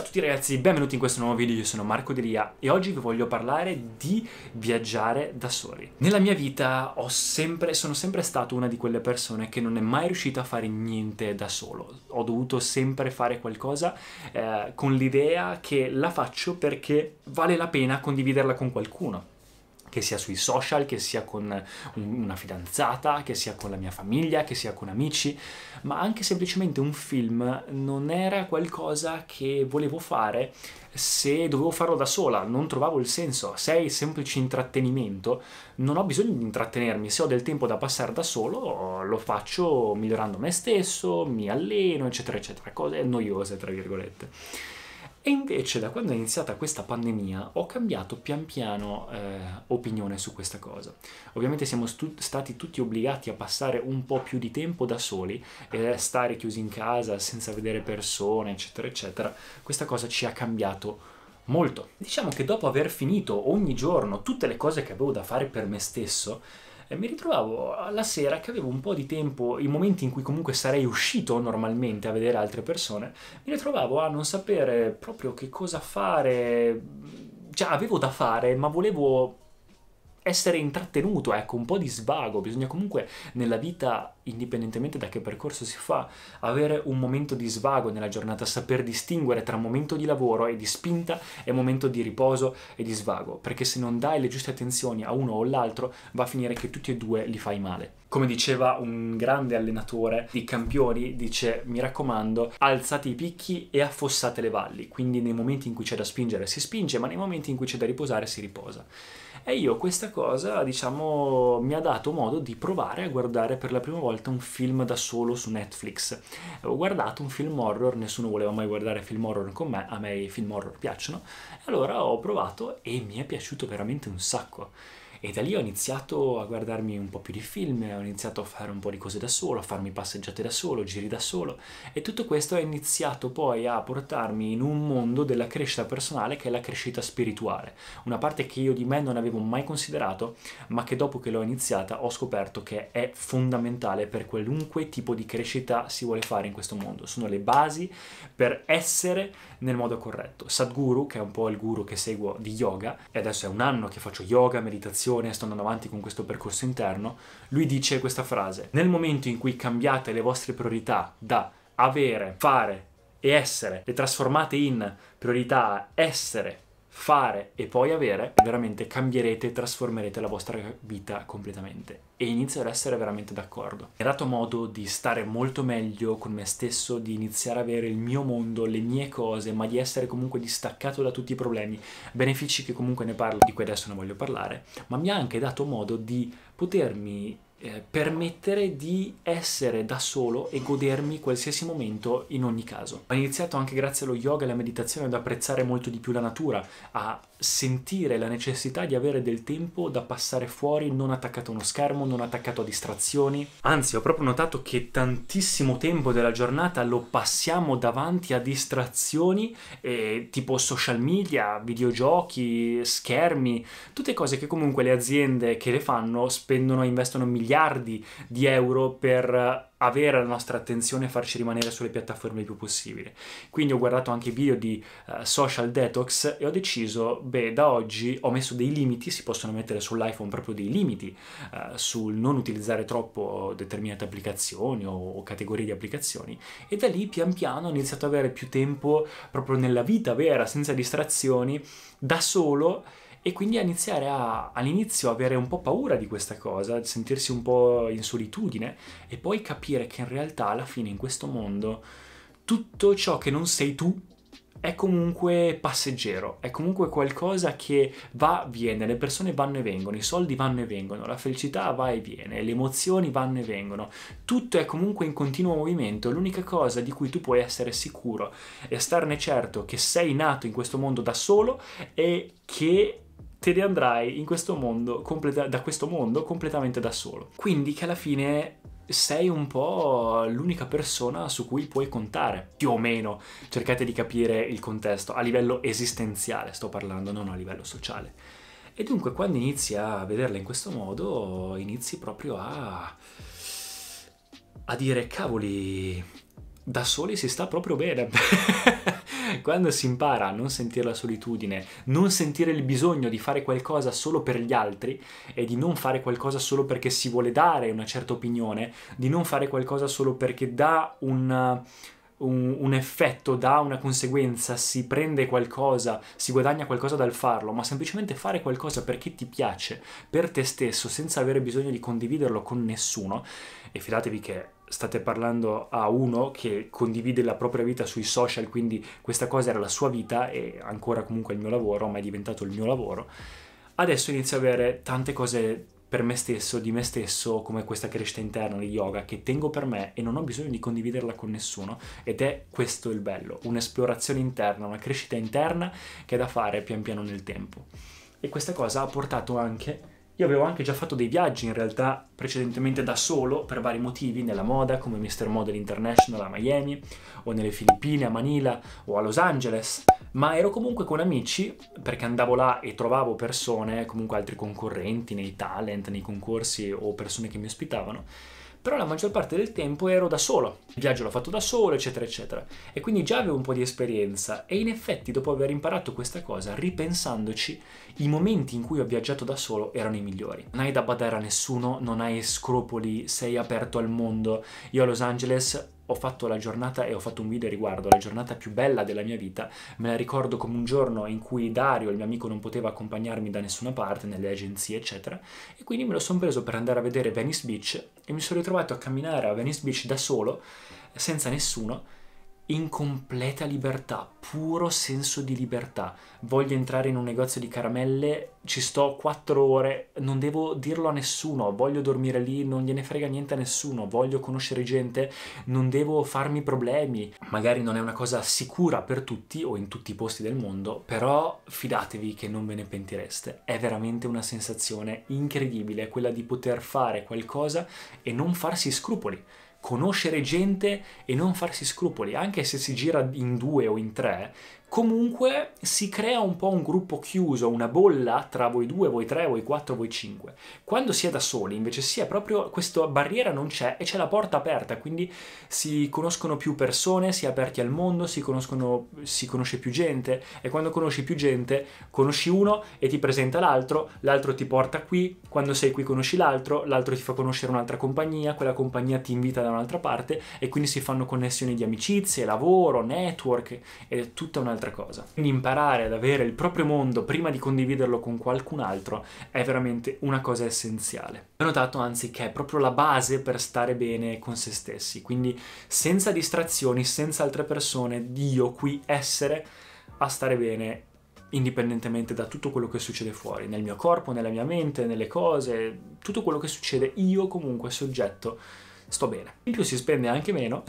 Ciao a tutti ragazzi, benvenuti in questo nuovo video, io sono Marco Delia e oggi vi voglio parlare di viaggiare da soli. Nella mia vita sono sempre stato una di quelle persone che non è mai riuscita a fare niente da solo. Ho dovuto sempre fare qualcosa con l'idea che la faccio perché vale la pena condividerla con qualcuno. Che sia sui social, che sia con una fidanzata, che sia con la mia famiglia, che sia con amici, ma anche semplicemente un film non era qualcosa che volevo fare se dovevo farlo da sola, non trovavo il senso. Se è il semplice intrattenimento, non ho bisogno di intrattenermi, se ho del tempo da passare da solo, lo faccio migliorando me stesso, mi alleno, eccetera, eccetera, cose noiose, tra virgolette. E invece da quando è iniziata questa pandemia ho cambiato pian piano opinione su questa cosa. Ovviamente siamo stati tutti obbligati a passare un po' più di tempo da soli e stare chiusi in casa senza vedere persone, eccetera, eccetera. Questa cosa ci ha cambiato molto. Diciamo che dopo aver finito ogni giorno tutte le cose che avevo da fare per me stesso, mi ritrovavo alla sera che avevo un po' di tempo, i momenti in cui comunque sarei uscito normalmente a vedere altre persone, mi ritrovavo a non sapere proprio che cosa fare. Già avevo da fare, ma volevo essere intrattenuto, ecco, un po' di svago. Bisogna comunque nella vita, indipendentemente da che percorso si fa, avere un momento di svago nella giornata, saper distinguere tra momento di lavoro e di spinta e momento di riposo e di svago, perché se non dai le giuste attenzioni a uno o l'altro va a finire che tutti e due li fai male. Come diceva un grande allenatore di campioni, dice: mi raccomando, alzate i picchi e affossate le valli. Quindi nei momenti in cui c'è da spingere si spinge, ma nei momenti in cui c'è da riposare si riposa. E io questa cosa, diciamo, mi ha dato modo di provare a guardare per la prima volta un film da solo su Netflix. Ho guardato un film horror, nessuno voleva mai guardare film horror con me, a me i film horror piacciono, e allora ho provato e mi è piaciuto veramente un sacco. E da lì ho iniziato a guardarmi un po' più di film, ho iniziato a fare un po' di cose da solo, a farmi passeggiate da solo, giri da solo, e tutto questo ha iniziato poi a portarmi in un mondo della crescita personale che è la crescita spirituale, una parte che io di me non avevo mai considerato, ma che dopo che l'ho iniziata ho scoperto che è fondamentale per qualunque tipo di crescita si vuole fare in questo mondo. Sono le basi per essere nel modo corretto. Sadhguru, che è un po' il guru che seguo di yoga, e adesso è un anno che faccio yoga, meditazione, sto andando avanti con questo percorso interno, lui dice questa frase: nel momento in cui cambiate le vostre priorità da avere, fare e essere, le trasformate in priorità essere, fare e poi avere, veramente cambierete e trasformerete la vostra vita completamente. E inizio ad essere veramente d'accordo. Mi ha dato modo di stare molto meglio con me stesso, di iniziare ad avere il mio mondo, le mie cose, ma di essere comunque distaccato da tutti i problemi, benefici che comunque ne parlo, di cui adesso non voglio parlare, ma mi ha anche dato modo di potermi permettere di essere da solo e godermi qualsiasi momento in ogni caso. Ho iniziato anche grazie allo yoga e alla meditazione ad apprezzare molto di più la natura, a sentire la necessità di avere del tempo da passare fuori, non attaccato a uno schermo, non attaccato a distrazioni. Anzi, ho proprio notato che tantissimo tempo della giornata lo passiamo davanti a distrazioni tipo social media, videogiochi, schermi, tutte cose che comunque le aziende che le fanno spendono e investono miliardi di euro per avere la nostra attenzione e farci rimanere sulle piattaforme il più possibile. Quindi ho guardato anche video di social detox e ho deciso, beh, da oggi ho messo dei limiti, si possono mettere sull'iPhone proprio dei limiti sul non utilizzare troppo determinate applicazioni o categorie di applicazioni, e da lì pian piano ho iniziato ad avere più tempo proprio nella vita vera, senza distrazioni, da solo. E quindi a iniziare all'inizio a avere un po' paura di questa cosa, sentirsi un po' in solitudine, e poi capire che in realtà alla fine in questo mondo tutto ciò che non sei tu è comunque passeggero, è comunque qualcosa che va, viene, le persone vanno e vengono, i soldi vanno e vengono, la felicità va e viene, le emozioni vanno e vengono, tutto è comunque in continuo movimento. L'unica cosa di cui tu puoi essere sicuro e starne certo che sei nato in questo mondo da solo e che te ne andrai in questo mondo da questo mondo completamente da solo. Quindi che alla fine sei un po' l'unica persona su cui puoi contare, più o meno. Cercate di capire il contesto, a livello esistenziale sto parlando, non a livello sociale. E dunque quando inizi a vederla in questo modo, inizi proprio a dire: cavoli, da soli si sta proprio bene. Quando si impara a non sentire la solitudine, non sentire il bisogno di fare qualcosa solo per gli altri e di non fare qualcosa solo perché si vuole dare una certa opinione, di non fare qualcosa solo perché dà un effetto, dà una conseguenza, si prende qualcosa, si guadagna qualcosa dal farlo, ma semplicemente fare qualcosa perché ti piace, per te stesso, senza avere bisogno di condividerlo con nessuno. E fidatevi che state parlando a uno che condivide la propria vita sui social, quindi questa cosa era la sua vita e ancora comunque il mio lavoro, ma è diventato il mio lavoro. Adesso inizio ad avere tante cose per me stesso, di me stesso, come questa crescita interna di yoga che tengo per me e non ho bisogno di condividerla con nessuno, ed è questo il bello, un'esplorazione interna, una crescita interna che è da fare pian piano nel tempo. E questa cosa ha portato anche... Io avevo anche già fatto dei viaggi in realtà precedentemente da solo per vari motivi, nella moda come Mr. Model International a Miami o nelle Filippine a Manila o a Los Angeles, ma ero comunque con amici perché andavo là e trovavo persone, comunque altri concorrenti nei talent, nei concorsi o persone che mi ospitavano. Però la maggior parte del tempo ero da solo, il viaggio l'ho fatto da solo, eccetera, eccetera. E quindi già avevo un po' di esperienza e in effetti dopo aver imparato questa cosa, ripensandoci, i momenti in cui ho viaggiato da solo erano i migliori. Non hai da badare a nessuno, non hai scrupoli, sei aperto al mondo. Io a Los Angeles ho fatto la giornata e ho fatto un video a riguardo, la giornata più bella della mia vita. Me la ricordo come un giorno in cui Dario, il mio amico, non poteva accompagnarmi da nessuna parte, nelle agenzie, eccetera, e quindi me lo sono preso per andare a vedere Venice Beach e mi sono ritrovato a camminare a Venice Beach da solo, senza nessuno, in completa libertà, puro senso di libertà. Voglio entrare in un negozio di caramelle, ci sto 4 ore, non devo dirlo a nessuno, voglio dormire lì, non gliene frega niente a nessuno, voglio conoscere gente, non devo farmi problemi. Magari non è una cosa sicura per tutti o in tutti i posti del mondo, però fidatevi che non ve ne pentireste. È veramente una sensazione incredibile quella di poter fare qualcosa e non farsi scrupoli. Conoscere gente e non farsi scrupoli, anche se si gira in 2 o in 3, comunque si crea un po' un gruppo chiuso, una bolla tra voi 2, voi 3, voi 4, voi 5. Quando si è da soli, invece, si è proprio questa barriera non c'è e c'è la porta aperta, quindi si conoscono più persone, si è aperti al mondo, si conosce più gente, e quando conosci più gente, conosci uno e ti presenta l'altro, l'altro ti porta qui, quando sei qui conosci l'altro, l'altro ti fa conoscere un'altra compagnia, quella compagnia ti invita da un'altra parte e quindi si fanno connessioni di amicizie, lavoro, network, ed è tutta un'altra cosa. Quindi imparare ad avere il proprio mondo prima di condividerlo con qualcun altro è veramente una cosa essenziale. Ho notato anzi che è proprio la base per stare bene con se stessi, quindi senza distrazioni, senza altre persone, io qui essere a stare bene indipendentemente da tutto quello che succede fuori, nel mio corpo, nella mia mente, nelle cose, tutto quello che succede, io comunque soggetto sto bene. In più si spende anche meno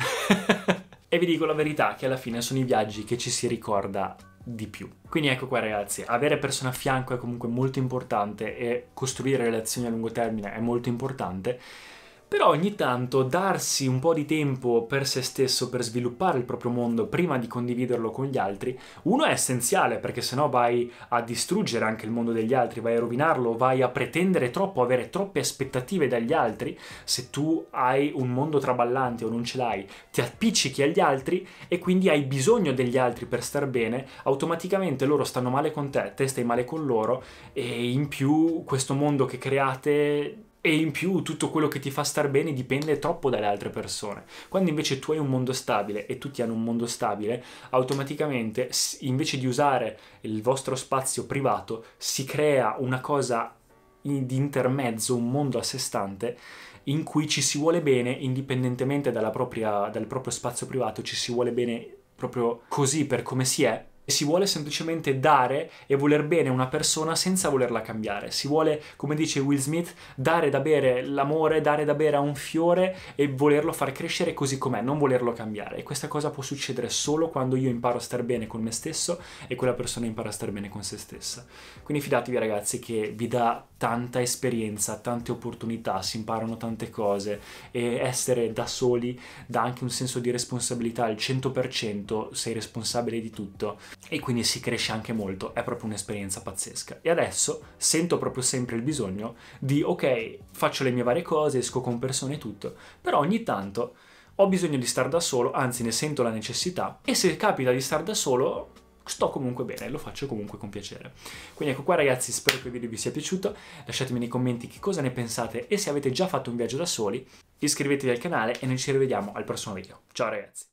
e vi dico la verità che alla fine sono i viaggi che ci si ricorda di più. Quindi ecco qua ragazzi, avere persone a fianco è comunque molto importante e costruire relazioni a lungo termine è molto importante, però ogni tanto darsi un po' di tempo per se stesso, per sviluppare il proprio mondo prima di condividerlo con gli altri, uno è essenziale perché sennò vai a distruggere anche il mondo degli altri, vai a rovinarlo, vai a pretendere troppo, avere troppe aspettative dagli altri. Se tu hai un mondo traballante o non ce l'hai, ti appiccichi agli altri e quindi hai bisogno degli altri per star bene, automaticamente loro stanno male con te, te stai male con loro e in più questo mondo che create... E in più tutto quello che ti fa star bene dipende troppo dalle altre persone. Quando invece tu hai un mondo stabile e tutti hanno un mondo stabile, automaticamente invece di usare il vostro spazio privato si crea una cosa di intermezzo, un mondo a sé stante in cui ci si vuole bene indipendentemente dal proprio spazio privato, ci si vuole bene proprio così per come si è. Si vuole semplicemente dare e voler bene a una persona senza volerla cambiare. Si vuole, come dice Will Smith, dare da bere l'amore, dare da bere a un fiore e volerlo far crescere così com'è, non volerlo cambiare. E questa cosa può succedere solo quando io imparo a star bene con me stesso e quella persona impara a star bene con se stessa. Quindi fidatevi ragazzi che vi dà tanta esperienza, tante opportunità, si imparano tante cose e essere da soli dà anche un senso di responsabilità al 100%, sei responsabile di tutto. E quindi si cresce anche molto, è proprio un'esperienza pazzesca. E adesso sento proprio sempre il bisogno di, ok, faccio le mie varie cose, esco con persone e tutto, però ogni tanto ho bisogno di stare da solo, anzi ne sento la necessità, e se capita di stare da solo sto comunque bene, lo faccio comunque con piacere. Quindi ecco qua ragazzi, spero che il video vi sia piaciuto, lasciatemi nei commenti che cosa ne pensate e se avete già fatto un viaggio da soli, iscrivetevi al canale e noi ci rivediamo al prossimo video. Ciao ragazzi!